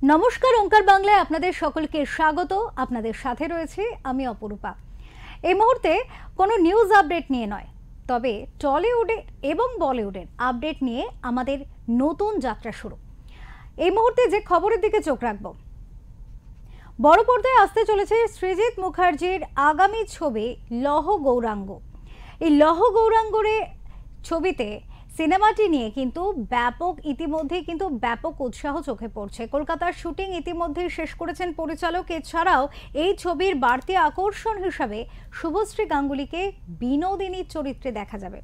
নমস্কার, ওঙ্কার বাংলায় আপনাদের সকলকে স্বাগত। আপনাদের সাথে রয়েছে আমি অপরূপা। এই মুহূর্তে কোনো নিউজ আপডেট নিয়ে নয়, তবে টলিউডে এবং বলিউডের আপডেট নিয়ে আমাদের নতুন যাত্রা শুরু। এই মুহূর্তে যে খবরের দিকে চোখ রাখব, বড় পর্দায় আসতে চলেছে সৃজিত মুখার্জির আগামী ছবি লহ গৌরাঙ্গ। এই লহ গৌরাঙ্গরে ছবিতে সিনেমাটি নিয়ে কিন্তু ব্যাপক উৎসাহ চোখে পড়ছে। কলকাতার শুটিং ইতিমধ্যেই শেষ করেছেন পরিচালক। এছাড়াও এই ছবির বাড়তি আকর্ষণ হিসাবে শুভশ্রী গাঙ্গুলিকে বিনোদিনীর চরিত্রে দেখা যাবে।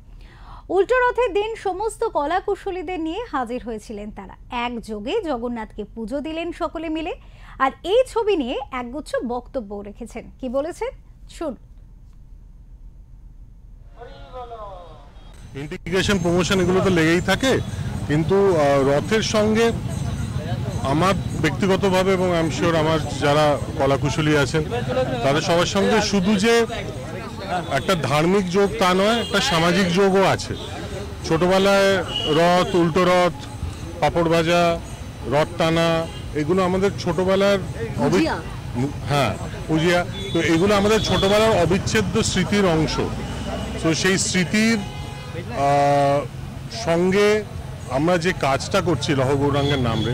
উল্টো রথের দিন সমস্ত কলাকুশলীদের নিয়ে হাজির হয়েছিলেন তারা। একযোগে জগন্নাথকে পুজো দিলেন সকলে মিলে। আর এই ছবি নিয়ে একগুচ্ছ বক্তব্য রেখেছেন। কি বলেছেন শুন। ইন্টিগ্রেশন প্রমোশন এগুলো তো লেগেই থাকে, কিন্তু রথের সঙ্গে আমার ব্যক্তিগতভাবে এবং আই এম শিওর আমার যারা কলাকুশলী আছেন তাদের সবার সঙ্গে শুধু যে একটা ধার্মিক যোগ তা নয়, একটা সামাজিক যোগও আছে। ছোটবেলায় রথ, উল্টো রথ, পাপড় ভাজা, রথ টানা, এগুলো আমাদের ছোটবেলার উজিয়া, তো এগুলো আমাদের ছোটবেলার অবিচ্ছেদ্য স্মৃতির অংশ। তো সেই স্মৃতির সঙ্গে আমরা যে কাজটা করছি লহ গৌরাঙ্গের নামে,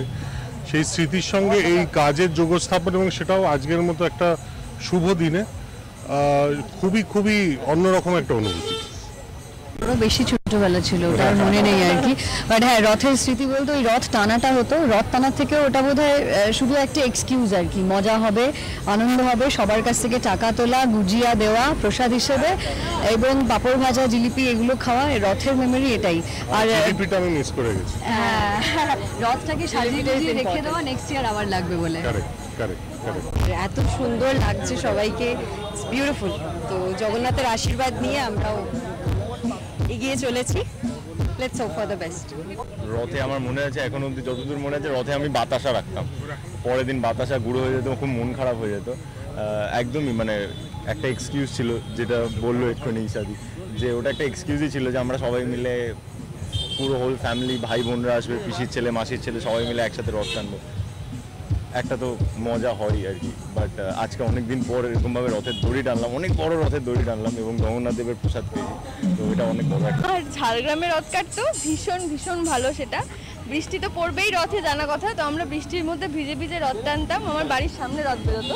সেই স্মৃতির সঙ্গে এই কাজের যোগস্থাপন, এবং সেটাও আজকের মতো একটা শুভ দিনে খুবই অন্যরকম একটা অনুভূতি। বেশি ছোটবেলা ছিল, ওটা মনে নেই আর কি। বাট হ্যাঁ, রথের স্মৃতি বলতে ওই রথ টানাটা হতো। রথ টানার থেকে ওটা বোধহয় শুধু একটা এক্সকিউজ আর কি, মজা হবে, আনন্দ হবে, সবার কাছ থেকে টাকা তোলা, গুজিয়া দেওয়া প্রসাদ হিসেবে, এবং পাপড় ভাজা, জিলিপি এগুলো খাওয়া। রথের মেমোরি এটাই। আর জিলিপিটা আমি মিস করে গেছি। রথটাকে সাজিয়ে রেখে দেওয়া নেক্সট ইয়ার আবার লাগবে বলে। এত সুন্দর লাগছে সবাইকে, ইটস বিউটিফুল। তো জগন্নাথের আশীর্বাদ নিয়ে আমরাও এগিয়ে চলেছি। Let's hope for the best. রথে আমার মনে আছে, এখন অবধি যতদূর মনে আছে, রথে আমি বাতাসা রাখতাম। পরের দিন বাতাসা গুঁড়ো হয়ে যেত, খুব মন খারাপ হয়ে যেত। একদমই মানে একটা এক্সকিউজ ছিল, যেটা বললো এক্ষুনি ইসাদি, যে ওটা একটা এক্সকিউজই ছিল যে আমরা সবাই মিলে, পুরো হোল ফ্যামিলি, ভাই বোনরা আসবে, পিসির ছেলে, মাসির ছেলে, সবাই মিলে একসাথে রথ টানবো। একটা তো মজা হয় আর কি। বাট আজকে অনেকদিন পর এরকমভাবে রথের দড়ি টানলাম, অনেক বড় রথের দড়ি টানলাম, এবং জগন্নাথ দেবের প্রসাদ পেয়েছি, তো এটা অনেক বড় একটা। আর ঝাড়গ্রামের রথ কাটতো ভীষণ ভালো। সেটা বৃষ্টি তো পড়বেই রথে, জানা কথা। তো আমরা বৃষ্টির মধ্যে ভিজে রথ টানতাম। আমার বাড়ির সামনে রথ বেরোতো,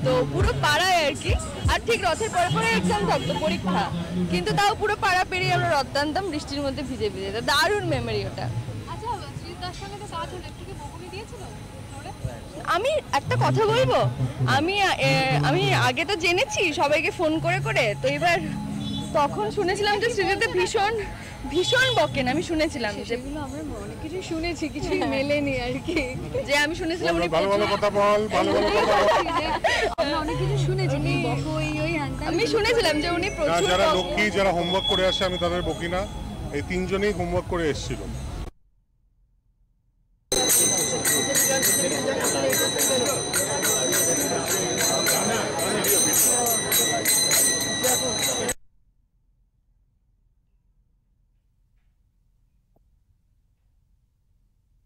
তো পুরো পাড়ায় আর কি। আর ঠিক রথের পরে এক্সাম থাকতো, পরীক্ষা, কিন্তু তাও পুরো পাড়া পেরিয়ে আমরা রথ টানতাম বৃষ্টির মধ্যে ভিজে। তো দারুণ মেমোরি ওটা। আমি একটা কথা বলবো, আমি আগে তো জেনেছি সবাইকে ফোন করে, তো এবার তখন শুনেছিলাম যে সৃজিতে ভীষণ বকেন। আমি শুনেছিলাম যেগুলো আমরা অনেক কিছু শুনেছি, কিছুই মেলেনি আর কি। যে আমি শুনেছিলাম উনি অনেক কিছু শুনেছি, আমি শুনেছিলাম যে উনি প্রচুর, যারা লক্ষ্মী, যারা হোমওয়ার্ক করে আসে, আমি তাদের বকি না। এই তিনজনেই হোমওয়ার্ক করে এসেছিল।